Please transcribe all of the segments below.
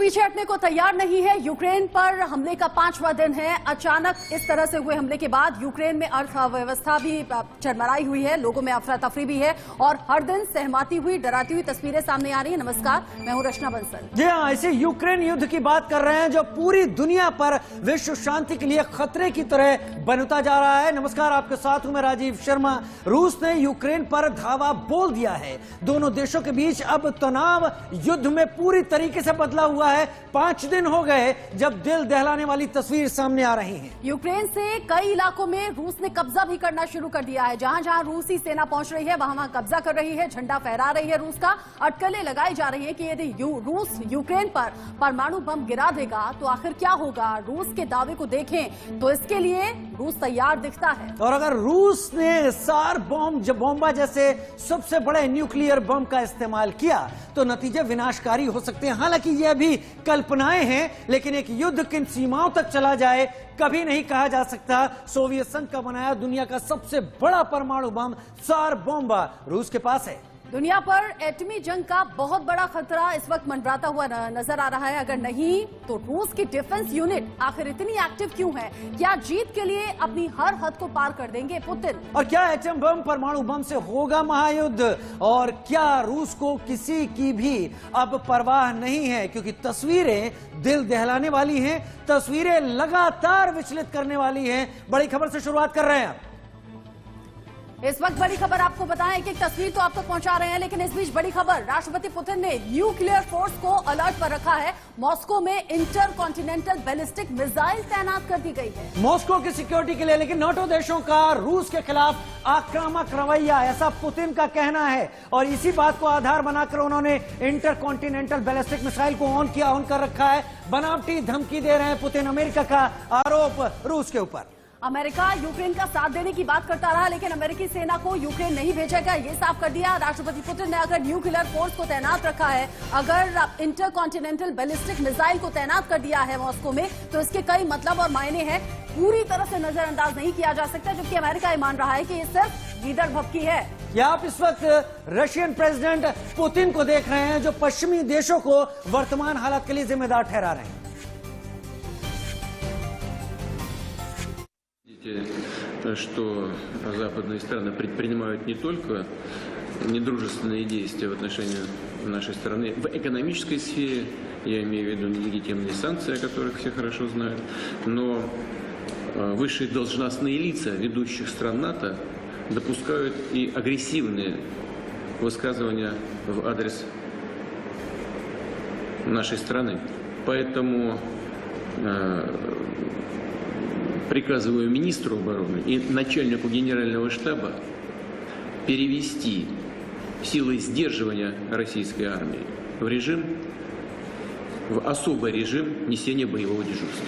पीछे हटने को तैयार नहीं है। यूक्रेन पर हमले का 5वां दिन है। अचानक इस तरह से हुए हमले के बाद यूक्रेन में अर्थव्यवस्था भी चरमराई हुई है, लोगों में अफरा तफरी भी है और हर दिन सहमाती हुई, डराती हुई तस्वीरें सामने आ रही है। नमस्कार, मैं हूं रचना बंसल। जी हाँ, इसे यूक्रेन युद्ध की बात कर रहे हैं जो पूरी दुनिया पर विश्व शांति के लिए खतरे की तरह बनता जा रहा है। नमस्कार, आपके साथ हूं मैं राजीव शर्मा। रूस ने यूक्रेन पर धावा बोल दिया है। दोनों देशों के बीच अब तनाव युद्ध में पूरी तरीके से बदला हुआ है। 5 दिन हो गए जब दिल दहलाने वाली तस्वीर सामने आ रही है। यूक्रेन से कई इलाकों में रूस ने कब्जा भी करना शुरू कर दिया है। जहां जहां रूसी सेना पहुंच रही है वहां वहां कब्जा कर रही है, झंडा फहरा रही है रूस का। अटकलें लगाई जा रही है कि यदि रूस यूक्रेन पर परमाणु बम गिरा देगा तो आखिर क्या होगा। रूस के दावे को देखें तो इसके लिए रूस तैयार दिखता है। और अगर रूस ने सार बॉम्बा जैसे सबसे बड़े न्यूक्लियर बम का इस्तेमाल किया तो नतीजे विनाशकारी हो सकते हैं। हालांकि यह भी कल्पनाएं हैं, लेकिन एक युद्ध किन सीमाओं तक चला जाए कभी नहीं कहा जा सकता। सोवियत संघ का बनाया दुनिया का सबसे बड़ा परमाणु बम सार बॉम्बा रूस के पास है। दुनिया पर एटमी जंग का बहुत बड़ा खतरा इस वक्त मंडराता हुआ नजर आ रहा है। अगर नहीं तो रूस की डिफेंस यूनिट आखिर इतनी एक्टिव क्यों है? क्या जीत के लिए अपनी हर हद को पार कर देंगे पुतिन? और क्या एटम बम परमाणु बम से होगा महायुद्ध? और क्या रूस को किसी की भी अब परवाह नहीं है? क्योंकि तस्वीरें दिल दहलाने वाली हैं, तस्वीरें लगातार विचलित करने वाली हैं। बड़ी खबर से शुरुआत कर रहे हैं। इस वक्त बड़ी खबर आपको बताएं, एक तस्वीर तो आप तक पहुंचा रहे हैं, लेकिन इस बीच बड़ी खबर, राष्ट्रपति पुतिन ने न्यूक्लियर फोर्स को अलर्ट पर रखा है। मॉस्को में इंटर कॉन्टिनेंटल बैलिस्टिक मिसाइल तैनात कर दी गई है मॉस्को की सिक्योरिटी के लिए। लेकिन नाटो देशों का रूस के खिलाफ आक्रामक रवैया, ऐसा पुतिन का कहना है। और इसी बात को आधार बनाकर उन्होंने इंटर कॉन्टिनेंटल बैलिस्टिक मिसाइल को ऑन कर रखा है। बनावटी धमकी दे रहे हैं पुतिन। अमेरिका का आरोप रूस के ऊपर। अमेरिका यूक्रेन का साथ देने की बात करता रहा, लेकिन अमेरिकी सेना को यूक्रेन नहीं भेजेगा, ये साफ कर दिया राष्ट्रपति पुतिन ने। अगर न्यूक्लियर फोर्स को तैनात रखा है, अगर इंटर कॉन्टिनेंटल बैलिस्टिक मिसाइल को तैनात कर दिया है मॉस्को में, तो इसके कई मतलब और मायने हैं। पूरी तरह से नजरअंदाज नहीं किया जा सकता, जबकि अमेरिका ये मान रहा है कि ये सिर्फ लीडर भपकी है। क्या आप इस वक्त रशियन प्रेसिडेंट पुतिन को देख रहे हैं जो पश्चिमी देशों को वर्तमान हालात के लिए जिम्मेदार ठहरा रहे हैं। Что западные страны предпринимают не только недружественные действия в отношении нашей страны в экономической сфере, я имею в виду нелегитимные санкции, о которых все хорошо знают, но высшие должностные лица ведущих стран НАТО допускают и агрессивные высказывания в адрес нашей страны. Поэтому приказываю министру обороны и начальнику генерального штаба перевести силы сдерживания российской армии в особый режим несения боевого дежурства.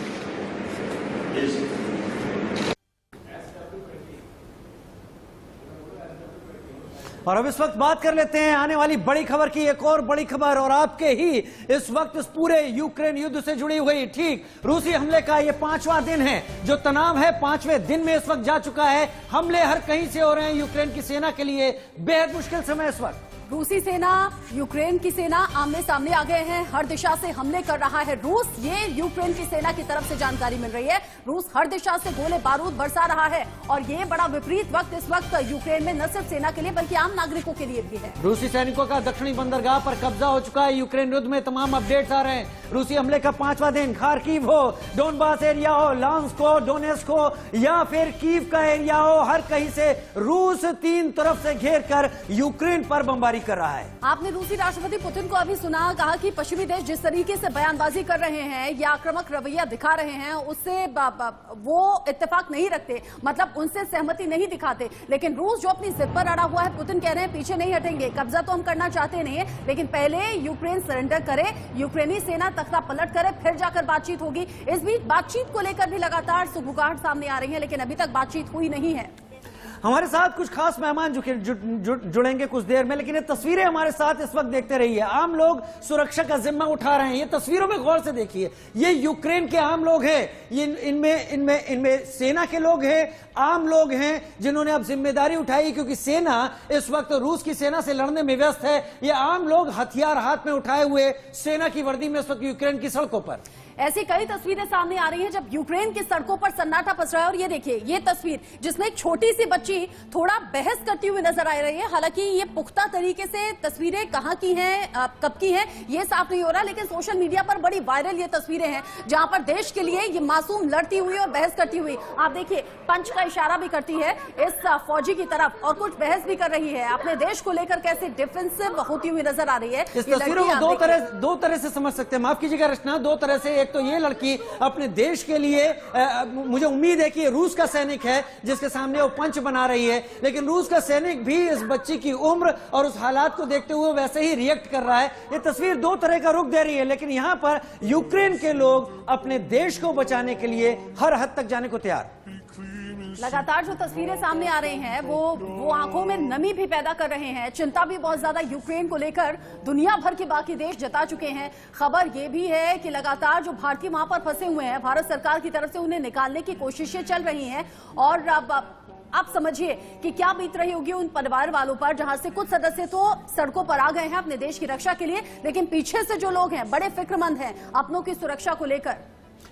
और अब इस वक्त बात कर लेते हैं आने वाली बड़ी खबर की। एक और बड़ी खबर, और आपके ही इस वक्त इस पूरे यूक्रेन युद्ध से जुड़ी हुई। ठीक, रूसी हमले का ये 5वां दिन है। जो तनाव है 5वें दिन में इस वक्त जा चुका है। हमले हर कहीं से हो रहे हैं। यूक्रेन की सेना के लिए बेहद मुश्किल समय इस वक्त। रूसी सेना, यूक्रेन की सेना आमने सामने आ गए हैं। हर दिशा से हमले कर रहा है रूस, ये यूक्रेन की सेना की तरफ से जानकारी मिल रही है। रूस हर दिशा से गोले बारूद बरसा रहा है और ये बड़ा विपरीत वक्त इस वक्त यूक्रेन में न सिर्फ सेना के लिए बल्कि आम नागरिकों के लिए भी है। रूसी सैनिकों का दक्षिणी बंदरगाह पर कब्जा हो चुका है। यूक्रेन युद्ध में तमाम अपडेट्स आ रहे हैं। रूसी हमले का 5वां दिन। खार्किव हो, डोनबास एरिया हो, लांस्क हो, डोनेस्क हो या फिर कीव का एरिया हो, हर कहीं से रूस 3 तरफ से घेर कर यूक्रेन पर बमबारी कर रहा है। आपने रूसी राष्ट्रपति पुतिन को अभी सुना, कहा कि पश्चिमी देश जिस तरीके से बयानबाजी कर रहे हैं या आक्रामक रवैया दिखा रहे हैं, उससे वो इत्तेफाक नहीं रखते, मतलब उनसे सहमति नहीं दिखाते। लेकिन रूस जो अपनी जिद पर अड़ा हुआ है, पुतिन कह रहे हैं पीछे नहीं हटेंगे। कब्जा तो हम करना चाहते नहीं, लेकिन पहले यूक्रेन सरेंडर करे, यूक्रेनी सेना तख्ता पलट करे, फिर जाकर बातचीत होगी। इस बीच बातचीत को लेकर भी लगातार सुगबुगाहट सामने आ रही है, लेकिन अभी तक बातचीत हुई नहीं है। हमारे साथ कुछ खास मेहमान जुड़ेंगे कुछ देर में, लेकिन ये तस्वीरें हमारे साथ इस वक्त देखते रहिए। आम लोग सुरक्षा का जिम्मा उठा रहे हैं। ये तस्वीरों में गौर से देखिए, ये यूक्रेन के आम लोग हैं, ये इनमें सेना के लोग हैं, आम लोग हैं जिन्होंने अब जिम्मेदारी उठाई, क्योंकि सेना इस वक्त रूस की सेना से लड़ने में व्यस्त है। ये आम लोग हथियार हाथ में उठाए हुए सेना की वर्दी में इस वक्त यूक्रेन की सड़कों पर। ऐसी कई तस्वीरें सामने आ रही हैं जब यूक्रेन की सड़कों पर सन्नाटा पसरा है। और ये देखिए, ये तस्वीर जिसमें एक छोटी सी बच्ची थोड़ा बहस करती हुई नजर आ रही है। हालांकि ये पुख्ता तरीके से तस्वीरें कहां की हैं, कब की हैं, ये साफ नहीं हो रहा, लेकिन सोशल मीडिया पर बड़ी वायरल ये तस्वीरें हैं जहां पर देश के लिए ये मासूम लड़ती हुई और बहस करती हुई, आप देखिए पंच का इशारा भी करती है इस फौजी की तरफ और कुछ बहस भी कर रही है। अपने देश को लेकर कैसे डिफेंसिव होती हुई नजर आ रही है। इस तस्वीरों को दो तरह से समझ सकते हैं, माफ कीजिएगा रचना, दो तरह से। एक तो ये लड़की अपने देश के लिए, मुझे उम्मीद है कि रूस का सैनिक है जिसके सामने वो पंच बना रही है, लेकिन रूस का सैनिक भी इस बच्ची की उम्र और उस हालात को देखते हुए वैसे ही रिएक्ट कर रहा है। ये तस्वीर दो तरह का रुख दे रही है, लेकिन यहां पर यूक्रेन के लोग अपने देश को बचाने के लिए हर हद तक जाने को तैयार। लगातार जो तस्वीरें सामने आ रही हैं वो आंखों में नमी भी पैदा कर रहे हैं। चिंता भी बहुत ज्यादा यूक्रेन को लेकर दुनिया भर के बाकी देश जता चुके हैं। खबर ये भी है कि लगातार जो भारतीय वहां पर फंसे हुए हैं, भारत सरकार की तरफ से उन्हें निकालने की कोशिशें चल रही हैं। और अब आप समझिए कि क्या बीत रही होगी उन परिवार वालों पर, जहां से कुछ सदस्य तो सड़कों पर आ गए हैं अपने देश की रक्षा के लिए, लेकिन पीछे से जो लोग हैं बड़े फिक्रमंद हैं अपनों की सुरक्षा को लेकर।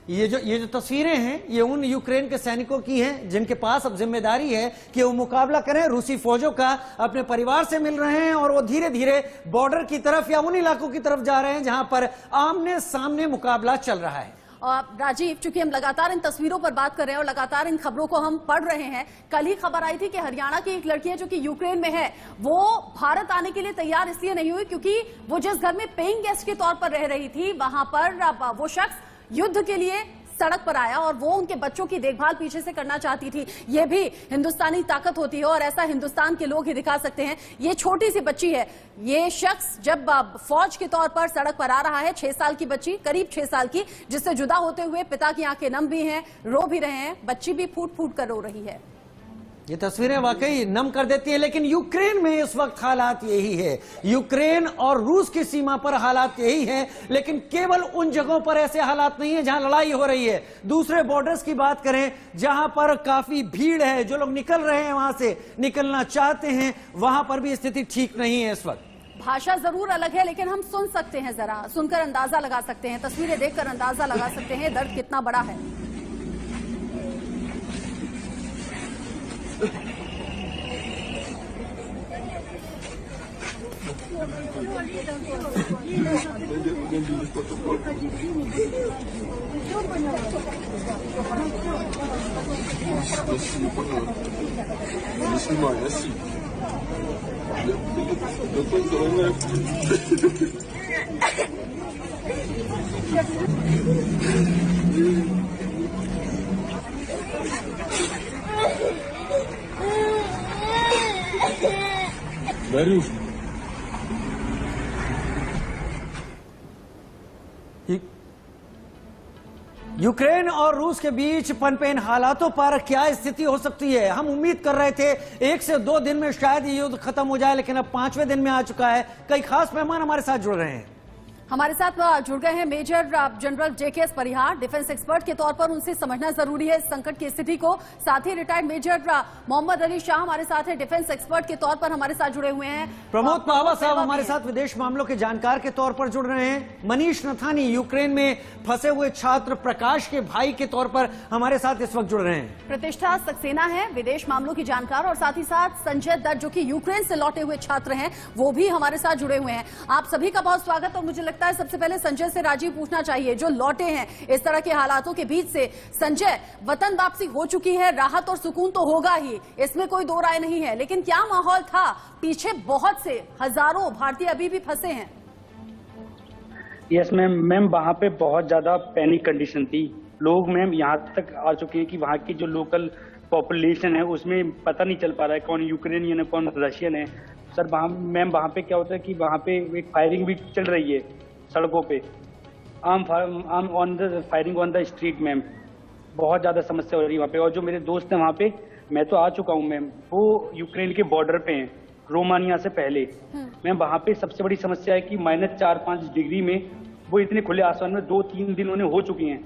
ये जो तस्वीरें हैं ये उन यूक्रेन के सैनिकों की हैं जिनके पास अब जिम्मेदारी है कि वो मुकाबला करें रूसी फौजों का। अपने परिवार से मिल रहे हैं और वो धीरे धीरे बॉर्डर की तरफ या उन इलाकों की तरफ जा रहे हैं जहां पर आमने सामने मुकाबला चल रहा है। राजीव, चूंकि हम लगातार इन तस्वीरों पर बात कर रहे हैं और लगातार इन खबरों को हम पढ़ रहे हैं, कल ही खबर आई थी कि हरियाणा की एक लड़की है जो कि यूक्रेन में है, वो भारत आने के लिए तैयार इसलिए नहीं हुई क्योंकि वो जिस घर में पेइंग गेस्ट के तौर पर रह रही थी वहां पर वो शख्स युद्ध के लिए सड़क पर आया और वो उनके बच्चों की देखभाल पीछे से करना चाहती थी। ये भी हिंदुस्तानी ताकत होती है और ऐसा हिंदुस्तान के लोग ही दिखा सकते हैं। ये छोटी सी बच्ची है, ये शख्स जब फौज के तौर पर सड़क पर आ रहा है, 6 साल की बच्ची, करीब 6 साल की, जिससे जुदा होते हुए पिता की आंखें नम भी हैं, रो भी रहे हैं, बच्ची भी फूट फूट कर रो रही है। ये तस्वीरें वाकई नम कर देती हैं, लेकिन यूक्रेन में इस वक्त हालात यही है। यूक्रेन और रूस की सीमा पर हालात यही है, लेकिन केवल उन जगहों पर ऐसे हालात नहीं है जहां लड़ाई हो रही है। दूसरे बॉर्डर्स की बात करें जहां पर काफी भीड़ है, जो लोग निकल रहे हैं वहां से, निकलना चाहते हैं, वहां पर भी स्थिति ठीक नहीं है इस वक्त। भाषा जरूर अलग है, लेकिन हम सुन सकते हैं, जरा सुनकर अंदाजा लगा सकते हैं, तस्वीरें देखकर अंदाजा लगा सकते हैं दर्द कितना बड़ा है। यूक्रेन और रूस के बीच पनपे इन हालातों पर क्या स्थिति हो सकती है। हम उम्मीद कर रहे थे 1 से 2 दिन में शायद ये युद्ध खत्म हो जाए, लेकिन अब 5वें दिन में आ चुका है। कई खास मेहमान हमारे साथ जुड़ रहे हैं। हमारे साथ जुड़ गए हैं मेजर जनरल जेकेएस परिहार, डिफेंस एक्सपर्ट के तौर पर उनसे समझना जरूरी है इस संकट की स्थिति को। साथ ही रिटायर्ड मेजर मोहम्मद अली शाह हमारे साथ है, डिफेंस एक्सपर्ट के तौर पर हमारे साथ जुड़े हुए हैं। प्रमोद पावा साहब हमारे साथ विदेश मामलों के जानकार के तौर पर जुड़ रहे हैं। मनीष नथानी यूक्रेन में फंसे हुए छात्र प्रकाश के भाई के तौर पर हमारे साथ इस वक्त जुड़ रहे हैं। प्रतिष्ठा सक्सेना है, विदेश मामलों की जानकार, और साथ ही साथ संजय दत्त जो कि यूक्रेन से लौटे हुए छात्र हैं, वो भी हमारे साथ जुड़े हुए हैं। आप सभी का बहुत स्वागत। और मुझे लगता है सबसे पहले संजय से राजीव पूछना चाहिए, जो लौटे हैं इस तरह के हालातों के बीच से, संजय, वतन वापसी हो चुकी है, राहत और सुकून तो होगा ही, इसमें कोई दो राय नहीं है, लेकिन क्या माहौल था? पीछे बहुत से हजारों भारतीय अभी भी फंसे हैं। यस मैम, वहाँ पे बहुत ज्यादा पैनिक कंडीशन थी। लोग मैम यहाँ तक आ चुके हैं कि वहाँ की जो लोकल पॉपुलेशन है उसमें पता नहीं चल पा रहा है कौन यूक्रेनियन है कौन रशियन है। सर वहाँ पे क्या होता है कि वहाँ पे एक फायरिंग भी चल रही है सड़कों पे, firing on the street ma'am, बहुत ज़्यादा समस्या हो रही है वहाँ पे। और जो मेरे दोस्त हैं वहाँ पे, मैं तो आ चुका हूँ मैम, वो यूक्रेन के बॉर्डर पे हैं, रोमानिया से पहले। मैम वहाँ पे सबसे बड़ी समस्या है कि -4-5 डिग्री में वो इतने खुले आसमान में 2-3 दिन उन्हें हो चुके हैं,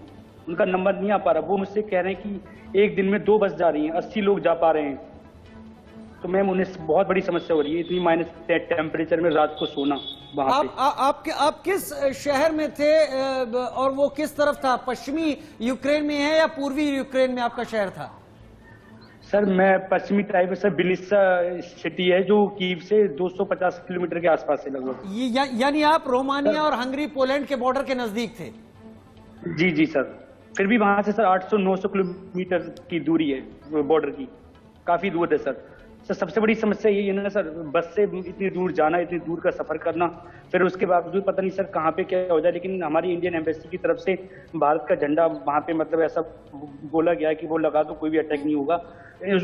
उनका नंबर नहीं आ पा रहा। वो मुझसे कह रहे हैं कि एक दिन में 2 बस जा रही हैं, 80 लोग जा पा रहे हैं। तो मैम उन्हें बहुत बड़ी समस्या हो रही है, इतनी माइनस टेम्परेचर में रात को सोना वहाँ पे। आप किस शहर में थे और वो किस तरफ था? पश्चिमी यूक्रेन में है या पूर्वी यूक्रेन में आपका शहर था? सर मैं पश्चिमी टाइप में, सर बिनित्सा सिटी है जो कीव से 250 किलोमीटर के आसपास है लगभग। यानी आप रोमानिया और हंगरी पोलैंड के बॉर्डर के नजदीक थे? जी जी सर, फिर भी वहां से सर 800-900 किलोमीटर की दूरी है बॉर्डर की, काफी दूर है सर। सबसे बड़ी समस्या यही है ना सर, बस से इतनी दूर जाना, इतनी दूर का सफर करना, फिर उसके बावजूद पता नहीं सर कहाँ पे क्या हो जाए। लेकिन हमारी इंडियन एम्बेसी की तरफ से भारत का झंडा वहाँ पे मतलब ऐसा बोला गया है कि वो लगा दो, कोई भी अटैक नहीं होगा।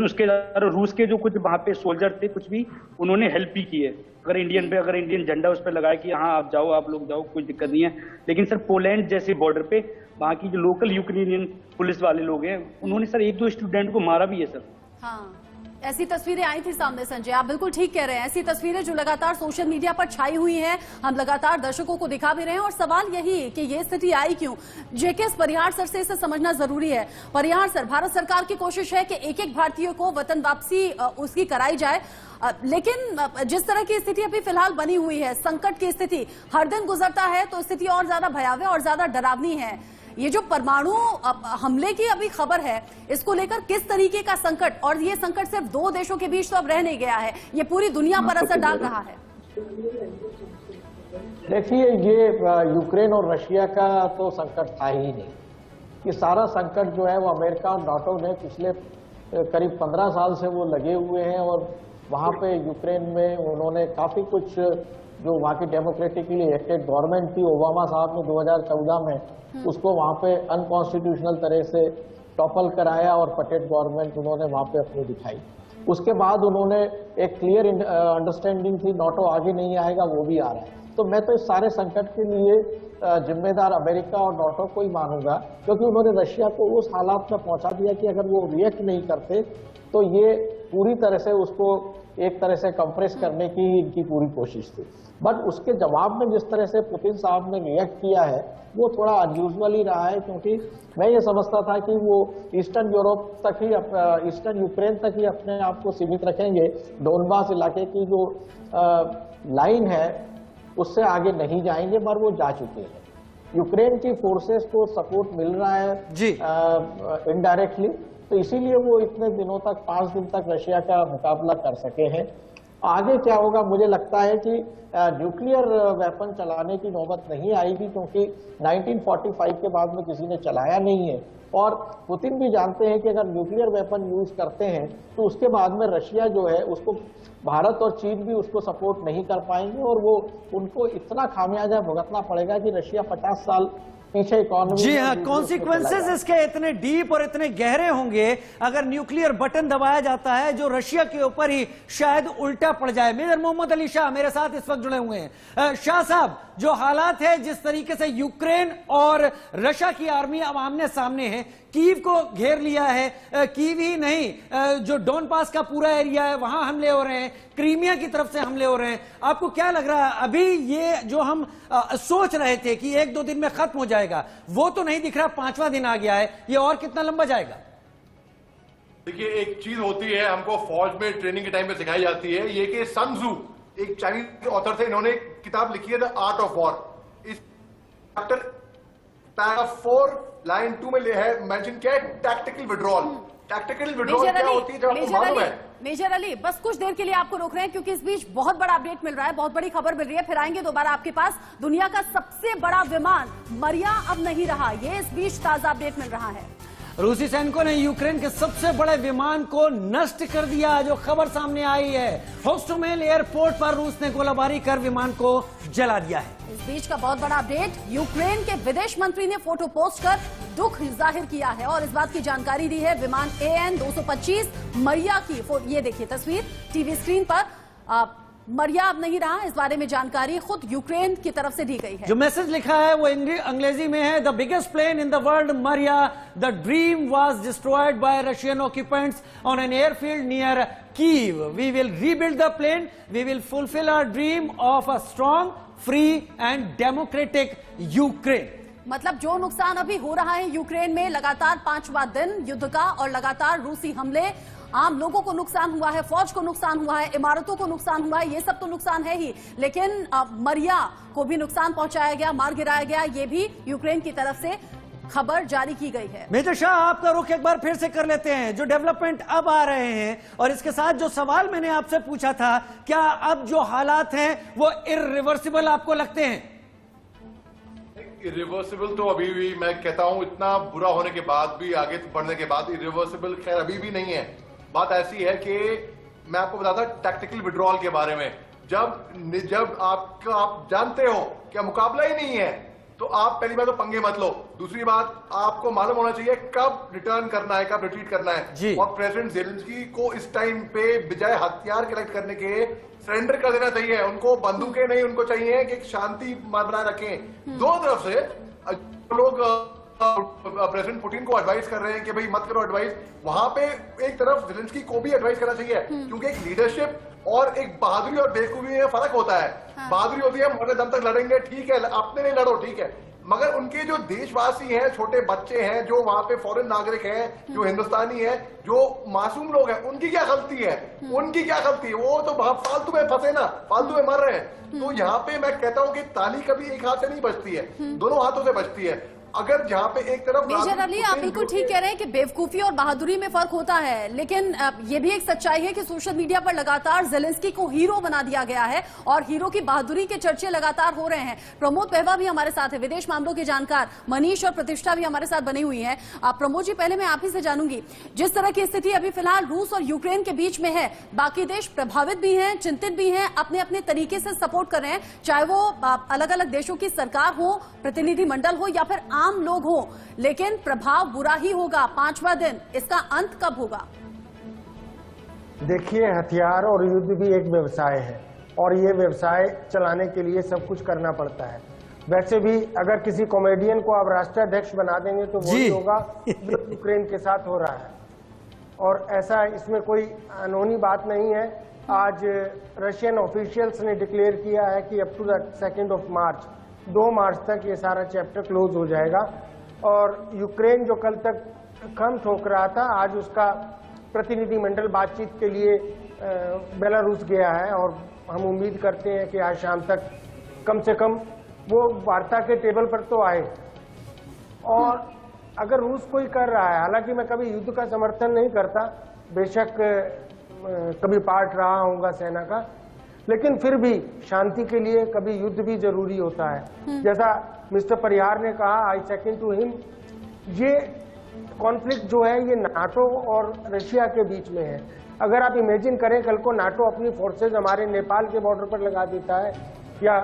उसके रूस के जो कुछ वहाँ पे सोल्जर थे, कुछ भी उन्होंने हेल्प भी की है। अगर इंडियन झंडा उस पर लगाया कि हाँ आप जाओ, आप लोग जाओ, कुछ दिक्कत नहीं है। लेकिन सर पोलैंड जैसे बॉर्डर पे वहाँ की जो लोकल यूक्रेनियन पुलिस वाले लोग हैं, उन्होंने सर 1-2 स्टूडेंट को मारा भी है सर। हाँ, ऐसी तस्वीरें आई थी सामने संजय, आप बिल्कुल ठीक कह रहे हैं। ऐसी तस्वीरें जो लगातार सोशल मीडिया पर छाई हुई हैं, हम लगातार दर्शकों को दिखा भी रहे हैं। और सवाल यही है कि ये स्थिति आई क्यों? जेकेएस परिहार सर से इसे समझना जरूरी है। परिहार सर, भारत सरकार की कोशिश है कि एक-एक भारतीय को वतन वापसी उसकी कराई जाए, लेकिन जिस तरह की स्थिति अभी फिलहाल बनी हुई है, संकट की स्थिति हर दिन गुजरता है तो स्थिति और ज्यादा भयावह और ज्यादा डरावनी है। ये जो परमाणु हमले की अभी खबर है, इसको लेकर किस तरीके का संकट, और ये संकट सिर्फ 2 देशों के बीच तो अब रह नहीं गया है, ये पूरी दुनिया पर असर डाल रहा है। देखिए, ये यूक्रेन और रशिया का तो संकट था ही नहीं। ये सारा संकट जो है वो अमेरिका और नाटो ने पिछले करीब 15 साल से वो लगे हुए हैं। और वहाँ पे यूक्रेन में उन्होंने काफ़ी कुछ, जो वहाँ की डेमोक्रेटिकली इलेक्टेड गवर्नमेंट थी, ओबामा साहब ने 2014 में उसको वहाँ पे अनकॉन्स्टिट्यूशनल तरह से टॉपल कराया और पटेट गवर्नमेंट उन्होंने वहाँ पे अपनी दिखाई। उसके बाद उन्होंने एक क्लियर अंडरस्टैंडिंग थी, नाटो आगे नहीं आएगा, वो भी आ रहा है। तो मैं तो इस सारे संकट के लिए जिम्मेदार अमेरिका और नाटो को ही मानूंगा, क्योंकि उन्होंने रशिया को उस हालात में पहुंचा दिया कि अगर वो रिएक्ट नहीं करते तो ये पूरी तरह से उसको एक तरह से कंप्रेस करने की इनकी पूरी कोशिश थी। बट उसके जवाब में जिस तरह से पुतिन साहब ने रिएक्ट किया है वो थोड़ा अनयूजुअल ही रहा है, क्योंकि मैं ये समझता था कि वो ईस्टर्न यूरोप तक ही, ईस्टर्न यूक्रेन तक ही अपने आप को सीमित रखेंगे। डोनबास इलाके की जो लाइन है उससे आगे नहीं जाएंगे, पर वो जा चुके हैं। यूक्रेन की फोर्सेस को सपोर्ट मिल रहा है इनडायरेक्टली, तो इसीलिए वो इतने दिनों तक, 5 दिन तक रशिया का मुकाबला कर सके हैं। आगे क्या होगा, मुझे लगता है कि न्यूक्लियर वेपन चलाने की नौबत नहीं आएगी, क्योंकि 1945 के बाद में किसी ने चलाया नहीं है। और पुतिन भी जानते हैं कि अगर न्यूक्लियर वेपन यूज करते हैं तो उसके बाद में रशिया जो है उसको, भारत और चीन भी उसको सपोर्ट नहीं कर पाएंगे, और वो उनको इतना खामियाजा भुगतना पड़ेगा कि रशिया 50 साल पीछे इकोनॉमी। जी हाँ, कॉन्सिक्वेंसेस इसके इतने डीप और इतने गहरे होंगे अगर न्यूक्लियर बटन दबाया जाता है, जो रशिया के ऊपर ही शायद उल्टा पड़ जाए। मेजर मोहम्मद अली शाह मेरे साथ इस वक्त जुड़े हुए हैं। शाह साहब, जो हालात है, जिस तरीके से यूक्रेन और रशिया की आर्मी अब आमने सामने है, कीव को घेर लिया है, कीव ही नहीं जो डोनबास का पूरा एरिया है वहां हमले हो रहे हैं, क्रीमिया की तरफ से हमले हो रहे हैं, आपको क्या लग रहा है अभी ये जो हम सोच रहे थे कि 1-2 दिन में खत्म हो जाएगा, वो तो नहीं दिख रहा, 5वां दिन आ गया है, ये और कितना लंबा जाएगा? देखिए, एक चीज होती है हमको फौज में ट्रेनिंग के टाइम पे सिखाई जाती है, ये कि सन त्सू एक चाइनीज ऑथर थे, इन्होंने एक किताब लिखी है द आर्ट ऑफ वॉर। इस चैप्टर पैराग्राफ 4 लाइन 2 में है मेंशन क्या है, टैक्टिकल विड्रॉल। टैक्टिकल विड्रॉल क्या होती है, जब आपको मालूम है। मेजर अली, बस कुछ देर के लिए आपको रोक रहे हैं क्योंकि इस बीच बहुत बड़ा अपडेट मिल रहा है, बहुत बड़ी खबर मिल रही है, फिर आएंगे दोबारा आपके पास। दुनिया का सबसे बड़ा विमान मरिया अब नहीं रहा, ये इस बीच ताजा अपडेट मिल रहा है। रूसी सैनिकों ने यूक्रेन के सबसे बड़े विमान को नष्ट कर दिया, जो खबर सामने आई है। होस्टोमेल एयरपोर्ट पर रूस ने गोलाबारी कर विमान को जला दिया है। इस बीच का बहुत बड़ा अपडेट, यूक्रेन के विदेश मंत्री ने फोटो पोस्ट कर दुख जाहिर किया है और इस बात की जानकारी दी है। विमान AN-225 मरिया की, ये देखिए तस्वीर टीवी स्क्रीन पर, मरिया अब नहीं रहा, इस बारे में जानकारी खुद यूक्रेन की तरफ से दी गई है। जो मैसेज लिखा है वो अंग्रेजी में है। The biggest plane in the world Mriya, the dream was destroyed by Russian occupants on an airfield near Kyiv. We will rebuild the plane, we will fulfil our dream of a strong, free and democratic Ukraine. मतलब जो नुकसान अभी हो रहा है Ukraine में, लगातार 5वां दिन युद्ध का और लगातार रूसी हमले, आम लोगों को नुकसान हुआ है, फौज को नुकसान हुआ है, इमारतों को नुकसान हुआ है, ये सब तो नुकसान है ही, लेकिन मरिया को भी नुकसान पहुंचाया गया, मार गिराया गया, ये भी यूक्रेन की तरफ से खबर जारी की गई है। मेजर शाह, आपका रुख एक बार फिर से कर लेते हैं। जो डेवलपमेंट अब आ रहे हैं और इसके साथ जो सवाल मैंने आपसे पूछा था, क्या अब जो हालात हैं वो इररिवर्सिबल आपको लगते हैं? इरिवर्सिबल तो अभी भी मैं कहता हूं, इतना बुरा होने के बाद भी, आगे बढ़ने के बाद इरिवर्सिबल खैर अभी भी नहीं है। बात ऐसी है कि मैं आपको बताता टैक्टिकल विड्रॉल के बारे में। जब आप जानते हो कि मुकाबला ही नहीं है तो आप पहली बात तो पंगे मत लो। दूसरी बात, आपको मालूम होना चाहिए कब रिटर्न करना है, कब रिट्रीट करना है। और प्रेसिडेंट ज़ेलेंस्की को इस टाइम पे बजाय हथियार कलेक्ट करने के सरेंडर कर देना चाहिए। उनको बंदूकें नहीं, उनको चाहिए कि शांति बनाए रखें। दोनों तरफ से लोग प्रेसिडेंट पुतिन को एडवाइस कर रहे हैं कि भाई मत करो एडवाइस, वहां पे एक तरफ ज़ेलेंस्की को भी एडवाइस करना चाहिए, क्योंकि एक लीडरशिप और एक बहादुरी और बेवकूफी में फर्क होता है। हाँ। बहादुरी होती है मरने दम तक लड़ेंगे, ठीक है, अपने नहीं लड़ो, ठीक है, मगर उनके जो देशवासी हैं, छोटे बच्चे हैं, जो वहां पे फॉरेन नागरिक हैं, जो हिंदुस्तानी हैं, जो मासूम लोग हैं, उनकी क्या गलती है? उनकी क्या गलती है? वो तो फालतू में फंसे ना, फालतू में मर रहे हैं। तो यहाँ पे मैं कहता हूँ कि ताली कभी एक हाथ से नहीं बजती है, दोनों हाथों से बजती है। अगर जहाँ पे एक तरफ मेजर अली, आप बिल्कुल ठीक कह रहे हैं कि बेवकूफी और बहादुरी में फर्क होता है, लेकिन ये भी एक सच्चाई है कि सोशल मीडिया पर लगातार ज़ेलेंस्की को हीरो बना दिया गया है और हीरो की बहादुरी के चर्चे लगातार हो रहे हैं। प्रमोद पहवा भी हमारे साथ है, विदेश मामलों के जानकार मनीष और प्रतिष्ठा भी हमारे साथ बनी हुई है। प्रमोद जी, पहले मैं आप ही से जानूंगी, जिस तरह की स्थिति अभी फिलहाल रूस और यूक्रेन के बीच में है, बाकी देश प्रभावित भी हैं, चिंतित भी हैं, अपने अपने तरीके से सपोर्ट कर रहे हैं, चाहे वो अलग अलग देशों की सरकार हो, प्रतिनिधि मंडल हो या फिर आम लोग हो, लेकिन प्रभाव बुरा ही होगा। 5वां दिन, इसका अंत कब होगा? देखिए, हथियार और युद्ध भी एक व्यवसाय है और ये व्यवसाय चलाने के लिए सब कुछ करना पड़ता है। वैसे भी अगर किसी कॉमेडियन को आप राष्ट्राध्यक्ष बना देंगे तो वही होगा जो यूक्रेन के साथ हो रहा है, और ऐसा इसमें कोई अनहोनी बात नहीं है। आज रशियन ऑफिशियल्स ने डिक्लेयर किया है कि अप टू द 2 मार्च 2 मार्च तक ये सारा चैप्टर क्लोज हो जाएगा, और यूक्रेन जो कल तक कम ठोक रहा था, आज उसका प्रतिनिधिमंडल बातचीत के लिए बेलारूस गया है, और हम उम्मीद करते हैं कि आज शाम तक कम से कम वो वार्ता के टेबल पर तो आए। और अगर रूस कोई कर रहा है, हालांकि मैं कभी युद्ध का समर्थन नहीं करता, बेशक कभी पार्ट रहा हूँगा सेना का, लेकिन फिर भी शांति के लिए कभी युद्ध भी जरूरी होता है। जैसा मिस्टर परिहार ने कहा, आई सेकंड टू हिम, ये कॉन्फ्लिक्ट जो है ये नाटो और रशिया के बीच में है। अगर आप इमेजिन करें कल को नाटो अपनी फोर्सेज हमारे नेपाल के बॉर्डर पर लगा देता है या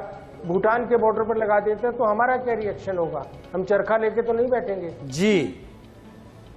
भूटान के बॉर्डर पर लगा देता है, तो हमारा क्या रिएक्शन होगा? हम चरखा लेके तो नहीं बैठेंगे। जी,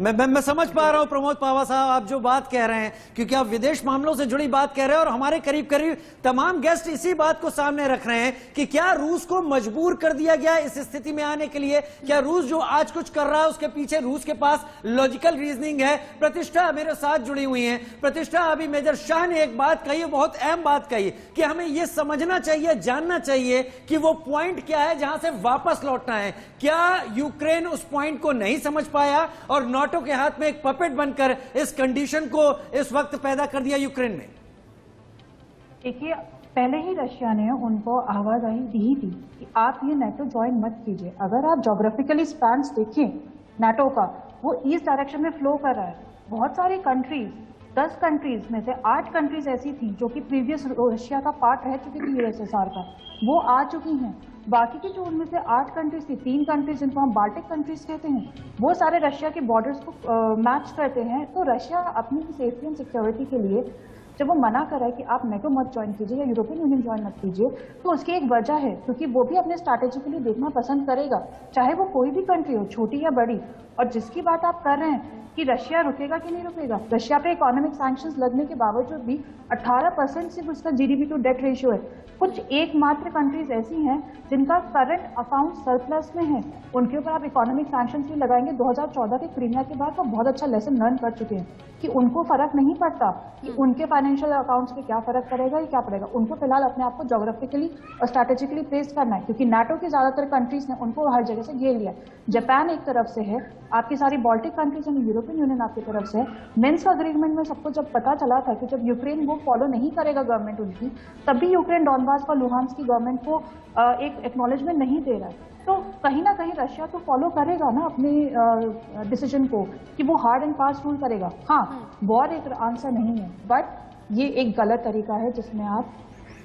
मैं समझ पा रहा हूं प्रमोद पहवा साहब, आप जो बात कह रहे हैं, क्योंकि आप विदेश मामलों से जुड़ी बात कह रहे हैं और हमारे करीब करीब तमाम गेस्ट इसी बात को सामने रख रहे हैं कि क्या रूस को मजबूर कर दिया गया इस स्थिति में आने के लिए? क्या रूस जो आज कुछ कर रहा है उसके पीछे रूस के पास लॉजिकल रीजनिंग है? प्रतिष्ठा मेरे साथ जुड़ी हुई है। प्रतिष्ठा, अभी मेजर शाह ने एक बात कही, बहुत अहम बात कही कि हमें यह समझना चाहिए, जानना चाहिए कि वो पॉइंट क्या है जहां से वापस लौटना है। क्या यूक्रेन उस पॉइंट को नहीं समझ पाया और नाटो के हाथ में एक पपेट बनकर इस कंडीशन को इस वक्त पैदा कर दिया यूक्रेन में? देखिए, पहले ही रशिया ने उनको आवाजाही दी थी कि आप ये नाटो ज्वाइन मत कीजिए। अगर आप ज्योग्राफिकली स्पैन्स देखें नाटो का, वो ईस्ट डायरेक्शन में फ्लो कर रहा है। बहुत सारी कंट्रीज, 10 कंट्रीज में से 8 कंट्रीज ऐसी थी जो कि प्रीवियस रशिया का पार्ट रह चुकी थी यूएसएसआर का, वो आ चुकी हैं। बाकी की जो उनमें से 8 कंट्रीज थी, 3 कंट्रीज जिनको हम बाल्टिक कंट्रीज कहते हैं, वो सारे रशिया के बॉर्डर्स को मैच करते हैं। तो रशिया अपनी सेफ्टी एंड सिक्योरिटी के लिए जब वो मना कर रहा है कि आप नेटो मत ज्वाइन कीजिए या यूरोपियन यूनियन ज्वाइन मत कीजिए, तो उसकी एक वजह है, क्योंकि वो भी अपने स्ट्रैटेजिकली देखना पसंद करेगा, चाहे वो कोई भी कंट्री हो, छोटी या बड़ी। और जिसकी बात आप कर रहे हैं कि रशिया रुकेगा कि नहीं रुकेगा, रशिया पे इकोनॉमिक सैंक्शंस लगने के बावजूद भी 18% सिर्फ उसका जीडीपी टू डेट रेशियो है। कुछ एकमात्र कंट्रीज ऐसी हैं जिनका करंट अकाउंट सरप्लस में है, उनके ऊपर आप इकोनॉमिक सैंक्शंस भी लगाएंगे। 2014 के क्रीमिया के बाद वो बहुत अच्छा लेसन लर्न कर चुके हैं कि उनको फर्क नहीं पड़ता कि उनके फाइनेंशियल अकाउंट्स पे क्या फर्क पड़ेगा या क्या पड़ेगा। उनको फिलहाल अपने आप को ज्योग्राफिकली और स्ट्रैटेजिकली प्लेस करना है, क्योंकि नाटो की ज्यादातर कंट्रीज ने उनको हर जगह से घेर लिया। जापान एक तरफ से है, आपकी सारी Baltic countries and European union आपकी तरफ से है। मिन्स्क अग्रीमेंट में सबको जब पता चला था कि जब यूक्रेन वो फॉलो नहीं करेगा गवर्नमेंट उनकी, तब भी यूक्रेन डॉनबास और लुहांस्क की गवर्नमेंट को एक एक्नॉलेजमेंट नहीं दे रहा है। तो कहीं ना कहीं रशिया तो फॉलो करेगा ना अपने डिसीजन को कि वो हार्ड एंड फास्ट रूल करेगा। हाँ, वॉर एक आंसर नहीं है, बट ये एक गलत तरीका है जिसमें आप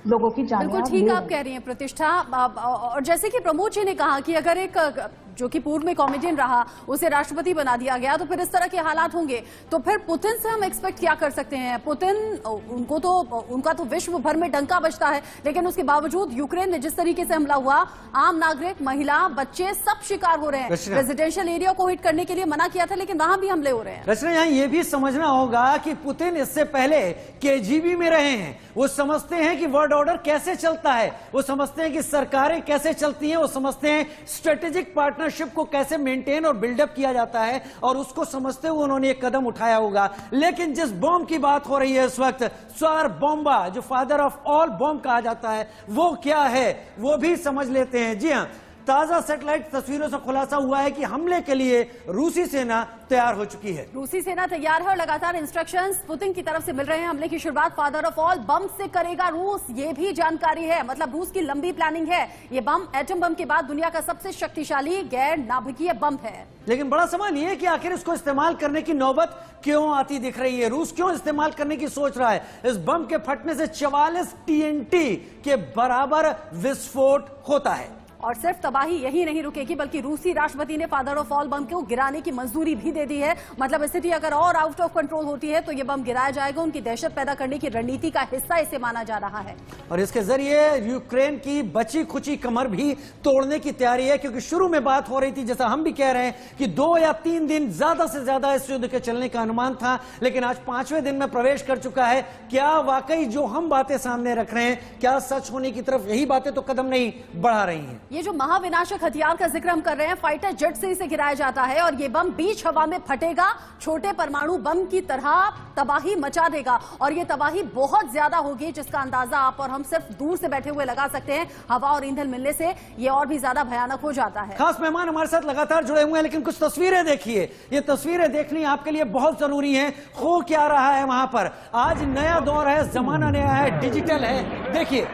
लोगों की जान। बिल्कुल ठीक आप कह रही हैं प्रतिष्ठा। और जैसे कि प्रमोद जी ने कहा कि अगर एक जो कि पूर्व में कॉमेडियन रहा उसे राष्ट्रपति बना दिया गया तो फिर इस तरह के हालात होंगे, तो फिर पुतिन से हम एक्सपेक्ट क्या कर सकते हैं? पुतिन उनका तो विश्व भर में डंका बजता है, लेकिन उसके बावजूद यूक्रेन में जिस तरीके से हमला हुआ, आम नागरिक, महिला, बच्चे सब शिकार हो रहे हैं। रेजिडेंशियल एरिया को हिट करने के लिए मना किया था, लेकिन वहां भी हमले हो रहे हैं। रचना, यहाँ ये भी समझना होगा कि पुतिन इससे पहले केजीबी में रहे हैं, वो समझते हैं कि वर्ल्ड ऑर्डर कैसे चलता है, वो समझते हैं कि सरकारें कैसे चलती हैं, वो समझते हैं स्ट्रेटेजिक पार्टनरशिप को कैसे मेंटेन और बिल्डअप किया जाता है, और उसको समझते हुए उन्होंने एक कदम उठाया होगा। लेकिन जिस बॉम्ब की बात हो रही है इस वक्त, स्वार बॉम्बा, जो फादर ऑफ ऑल बॉम्ब कहा जाता है, वो क्या है वो भी समझ लेते हैं। जी हां, ताजा सैटेलाइट तस्वीरों से खुलासा हुआ है कि हमले के लिए रूसी सेना तैयार हो चुकी है। रूसी सेना तैयार है और लगातार इंस्ट्रक्शंस पुतिन की तरफ से मिल रहे हैं। हमले की शुरुआत फादर ऑफ ऑल बम से करेगा रूस, ये भी जानकारी है। मतलब रूस की लंबी प्लानिंग है। ये बम एटम बम के बाद दुनिया का सबसे शक्तिशाली गैर नाभिकीय बम है। लेकिन बड़ा सवाल ये है कि आखिर इसको इस्तेमाल करने की नौबत क्यों आती दिख रही है? रूस क्यों इस्तेमाल करने की सोच रहा है? इस बम के फटने से 44 TNT के बराबर विस्फोट होता है। और सिर्फ तबाही यही नहीं रुकेगी, बल्कि रूसी राष्ट्रपति ने फादर ऑफ ऑल बम को गिराने की मंजूरी भी दे दी है। मतलब स्थिति अगर और आउट ऑफ कंट्रोल होती है तो यह बम गिराया जाएगा। उनकी दहशत पैदा करने की रणनीति का हिस्सा इसे माना जा रहा है। और इसके जरिए यूक्रेन की बची खुची कमर भी तोड़ने की तैयारी है, क्योंकि शुरू में बात हो रही थी, जैसा हम भी कह रहे हैं, कि 2 या 3 दिन ज्यादा से ज्यादा इस युद्ध के चलने का अनुमान था, लेकिन आज 5वें दिन में प्रवेश कर चुका है। क्या वाकई जो हम बातें सामने रख रहे हैं, क्या सच होने की तरफ यही बातें तो कदम नहीं बढ़ा रही हैं? ये जो महाविनाशक हथियार का जिक्र हम कर रहे हैं, फाइटर जेट से इसे गिराया जाता है और ये बम बीच हवा में फटेगा, छोटे परमाणु बम की तरह तबाही मचा देगा। और ये तबाही बहुत ज्यादा होगी, जिसका अंदाजा आप और हम सिर्फ दूर से बैठे हुए लगा सकते हैं। हवा और ईंधन मिलने से ये और भी ज्यादा भयानक हो जाता है। खास मेहमान हमारे साथ लगातार जुड़े हुए हैं, लेकिन कुछ तस्वीरें देखिए। ये तस्वीरें देखनी आपके लिए बहुत जरूरी है। हो क्या रहा है वहां पर? आज नया दौर है, जमाना नया है, डिजिटल है। देखिए,